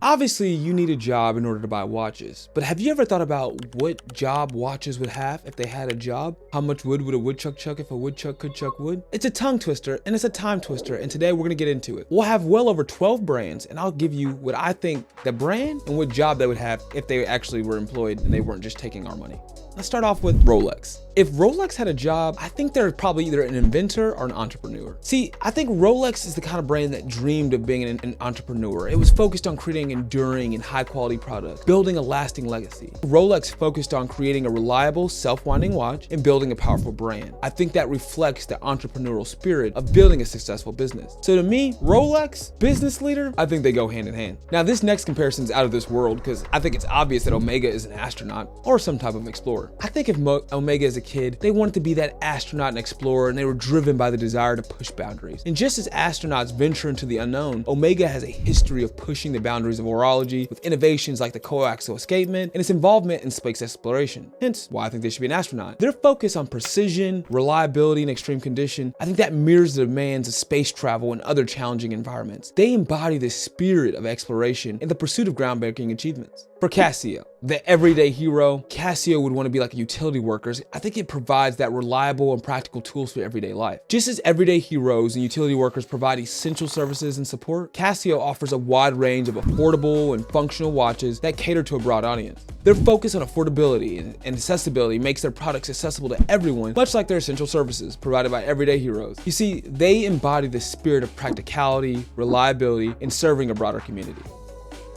Obviously, you need a job in order to buy watches, but have you ever thought about what job watches would have if they had a job? How much wood would a woodchuck chuck if a woodchuck could chuck wood? It's a tongue twister and it's a time twister, and today we're gonna get into it. We'll have well over 12 brands, and I'll give you what I think the brand and what job they would have if they actually were employed and they weren't just taking our money. Let's start off with Rolex. If Rolex had a job, I think they're probably either an inventor or an entrepreneur. See, I think Rolex is the kind of brand that dreamed of being an entrepreneur. It was focused on creating enduring and high quality products, building a lasting legacy. Rolex focused on creating a reliable, self-winding watch and building a powerful brand. I think that reflects the entrepreneurial spirit of building a successful business. So to me, Rolex, business leader, I think they go hand in hand. Now this next comparison is out of this world because I think it's obvious that Omega is an astronaut or some type of explorer. I think if Omega as a kid, they wanted to be that astronaut and explorer, and they were driven by the desire to push boundaries. And just as astronauts venture into the unknown, Omega has a history of pushing the boundaries of horology with innovations like the coaxial escapement and its involvement in space exploration. Hence why I think they should be an astronaut. Their focus on precision, reliability, and extreme condition, I think that mirrors the demands of space travel and other challenging environments. They embody the spirit of exploration and the pursuit of groundbreaking achievements. For Casio, the everyday hero, Casio would want to be like a utility worker. I think it provides that reliable and practical tools for everyday life. Just as everyday heroes and utility workers provide essential services and support, Casio offers a wide range of affordable and functional watches that cater to a broad audience. Their focus on affordability and accessibility makes their products accessible to everyone, much like their essential services provided by everyday heroes. You see, they embody the spirit of practicality, reliability, and serving a broader community.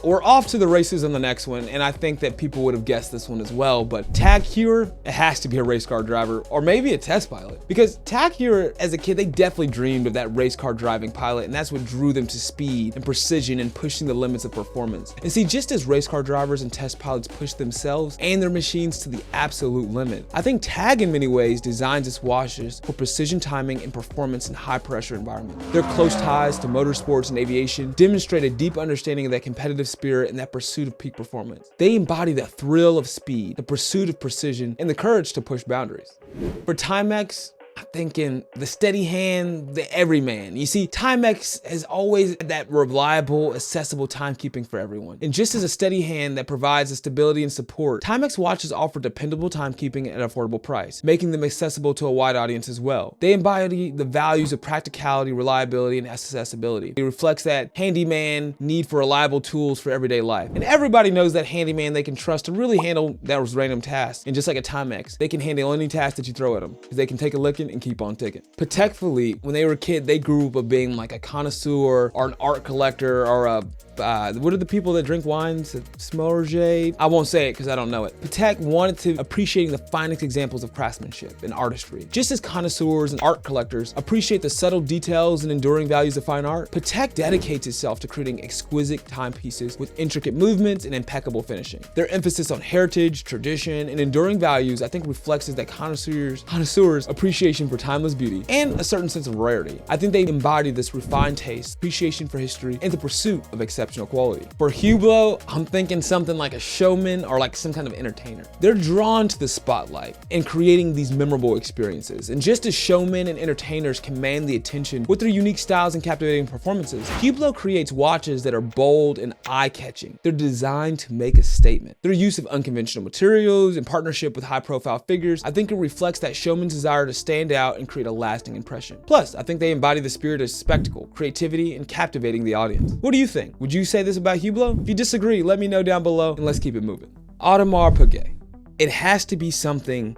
We're off to the races on the next one, and I think that people would have guessed this one as well, but Tag Heuer, it has to be a race car driver or maybe a test pilot, because Tag Heuer as a kid, they definitely dreamed of that race car driving pilot, and that's what drew them to speed and precision and pushing the limits of performance. And see, just as race car drivers and test pilots push themselves and their machines to the absolute limit, I think Tag in many ways designs its watches for precision timing and performance in high pressure environments. Their close ties to motorsports and aviation demonstrate a deep understanding of that competitive spirit and that pursuit of peak performance. They embody the thrill of speed, the pursuit of precision, and the courage to push boundaries. For Timex, I'm thinking the steady hand, the everyman. You see, Timex has always had that reliable, accessible timekeeping for everyone. And just as a steady hand that provides the stability and support, Timex watches offer dependable timekeeping at an affordable price, making them accessible to a wide audience as well. They embody the values of practicality, reliability, and accessibility. It reflects that handyman need for reliable tools for everyday life. And everybody knows that handyman they can trust to really handle those random tasks. And just like a Timex, they can handle any task that you throw at them, because they can take a licking and keep on ticking. Patek Philippe, when they were a kid, they grew up of being like a connoisseur or an art collector or a what are the people that drink wines? Smorge? I won't say it because I don't know it. Patek wanted to appreciating the finest examples of craftsmanship and artistry. Just as connoisseurs and art collectors appreciate the subtle details and enduring values of fine art, Patek dedicates itself to creating exquisite timepieces with intricate movements and impeccable finishing. Their emphasis on heritage, tradition, and enduring values, I think reflects that connoisseurs' appreciation for timeless beauty and a certain sense of rarity. I think they embody this refined taste, appreciation for history, and the pursuit of exceptional quality. For Hublot, I'm thinking something like a showman or like some kind of entertainer. They're drawn to the spotlight and creating these memorable experiences. And just as showmen and entertainers command the attention with their unique styles and captivating performances, Hublot creates watches that are bold and eye-catching. They're designed to make a statement. Their use of unconventional materials in partnership with high-profile figures, I think it reflects that showman's desire to stand out and create a lasting impression. Plus, I think they embody the spirit of spectacle, creativity, and captivating the audience. What do you think? Would you say this about Hublot? If you disagree, let me know down below and let's keep it moving. Audemars Piguet. It has to be something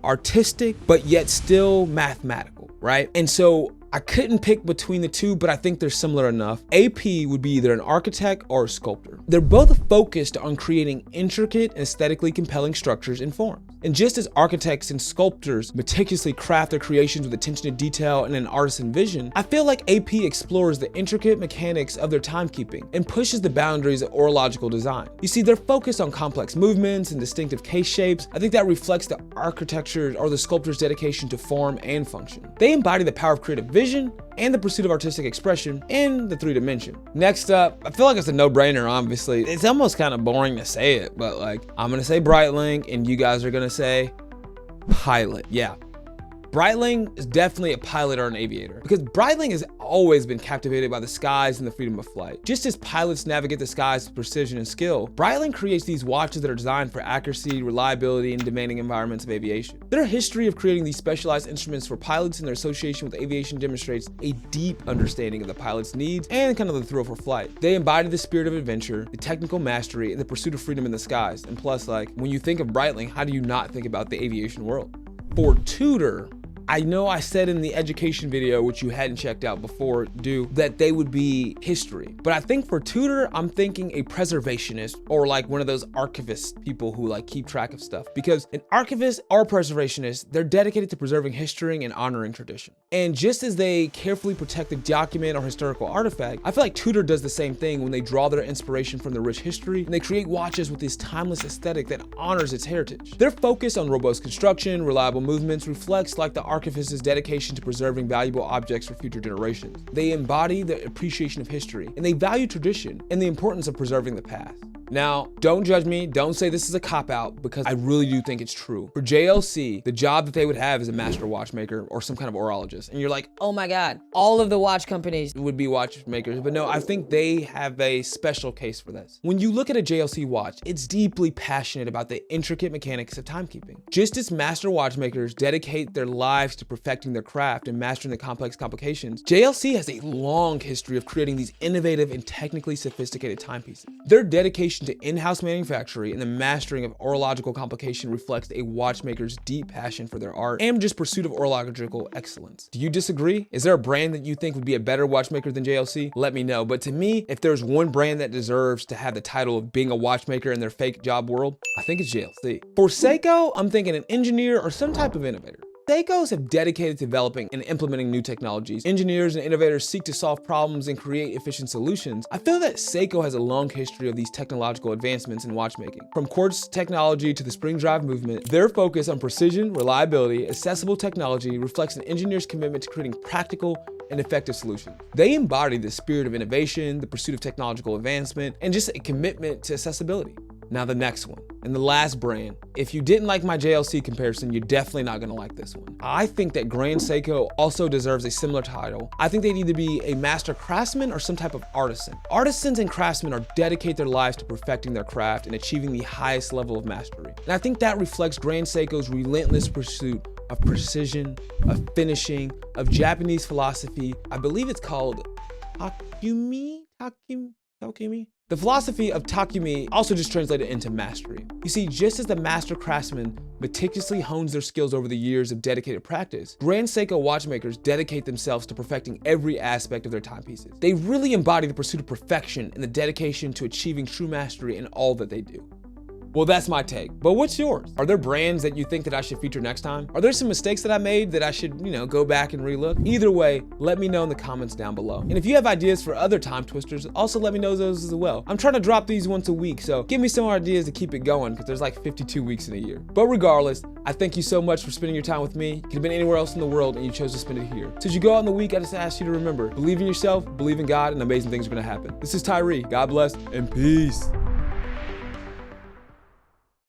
artistic, but yet still mathematical, right? And so I couldn't pick between the two, but I think they're similar enough. AP would be either an architect or a sculptor. They're both focused on creating intricate and aesthetically compelling structures and forms. And just as architects and sculptors meticulously craft their creations with attention to detail and an artisan vision, I feel like AP explores the intricate mechanics of their timekeeping and pushes the boundaries of horological design. You see, they're focused on complex movements and distinctive case shapes. I think that reflects the architecture or the sculptor's dedication to form and function. They embody the power of creative vision and the pursuit of artistic expression in the 3 dimension. Next up, I feel like it's a no-brainer, obviously. It's almost kind of boring to say it, but like, I'm gonna say Breitling and you guys are gonna say Pilot. Yeah, Breitling is definitely a pilot or an aviator, because Breitling has always been captivated by the skies and the freedom of flight. Just as pilots navigate the skies with precision and skill, Breitling creates these watches that are designed for accuracy, reliability, and demanding environments of aviation. Their history of creating these specialized instruments for pilots and their association with aviation demonstrates a deep understanding of the pilot's needs and kind of the thrill for flight. They embody the spirit of adventure, the technical mastery, and the pursuit of freedom in the skies. And plus, like, when you think of Breitling, how do you not think about the aviation world? For Tudor, I know I said in the education video, which you hadn't checked out before, that they would be history. But I think for Tudor, I'm thinking a preservationist, or like one of those archivist people who like keep track of stuff. Because an archivist or preservationist, they're dedicated to preserving history and honoring tradition. And just as they carefully protect the document or historical artifact, I feel like Tudor does the same thing when they draw their inspiration from the rich history and they create watches with this timeless aesthetic that honors its heritage. Their focus on robust construction, reliable movements reflects like the archivist's dedication to preserving valuable objects for future generations. They embody the appreciation of history, and they value tradition and the importance of preserving the past. Now, don't judge me, don't say this is a cop-out, because I really do think it's true. For JLC, the job that they would have is a master watchmaker or some kind of horologist. And you're like, oh my God, all of the watch companies would be watchmakers. But no, I think they have a special case for this. When you look at a JLC watch, it's deeply passionate about the intricate mechanics of timekeeping. Just as master watchmakers dedicate their lives to perfecting their craft and mastering the complex complications, JLC has a long history of creating these innovative and technically sophisticated timepieces. Their dedication to in-house manufacturing and the mastering of horological complication reflects a watchmaker's deep passion for their art and just pursuit of horological excellence. Do you disagree? Is there a brand that you think would be a better watchmaker than JLC? Let me know. But to me, if there's one brand that deserves to have the title of being a watchmaker in their fake job world, I think it's JLC. For Seiko, I'm thinking an engineer or some type of innovator. Seikos have dedicated to developing and implementing new technologies. Engineers and innovators seek to solve problems and create efficient solutions. I feel that Seiko has a long history of these technological advancements in watchmaking. From quartz technology to the spring drive movement, their focus on precision, reliability, accessible technology reflects an engineer's commitment to creating practical and effective solutions. They embody the spirit of innovation, the pursuit of technological advancement, and just a commitment to accessibility. Now the next one, and the last brand. If you didn't like my JLC comparison, you're definitely not gonna like this one. I think that Grand Seiko also deserves a similar title. I think they'd either be a master craftsman or some type of artisan. Artisans and craftsmen are dedicate their lives to perfecting their craft and achieving the highest level of mastery. And I think that reflects Grand Seiko's relentless pursuit of precision, of finishing, of Japanese philosophy. I believe it's called Takumi? The philosophy of Takumi also just translated into mastery. You see, just as the master craftsman meticulously hones their skills over the years of dedicated practice, Grand Seiko watchmakers dedicate themselves to perfecting every aspect of their timepieces. They really embody the pursuit of perfection and the dedication to achieving true mastery in all that they do. Well, that's my take, but what's yours? Are there brands that you think that I should feature next time? Are there some mistakes that I made that I should, go back and relook? Either way, let me know in the comments down below. And if you have ideas for other time twisters, also let me know those as well. I'm trying to drop these once a week, so give me some ideas to keep it going, because there's like 52 weeks in a year. But regardless, I thank you so much for spending your time with me. You could have been anywhere else in the world and you chose to spend it here. So as you go out in the week, I just ask you to remember, believe in yourself, believe in God, and amazing things are gonna happen. This is Tyree. God bless and peace.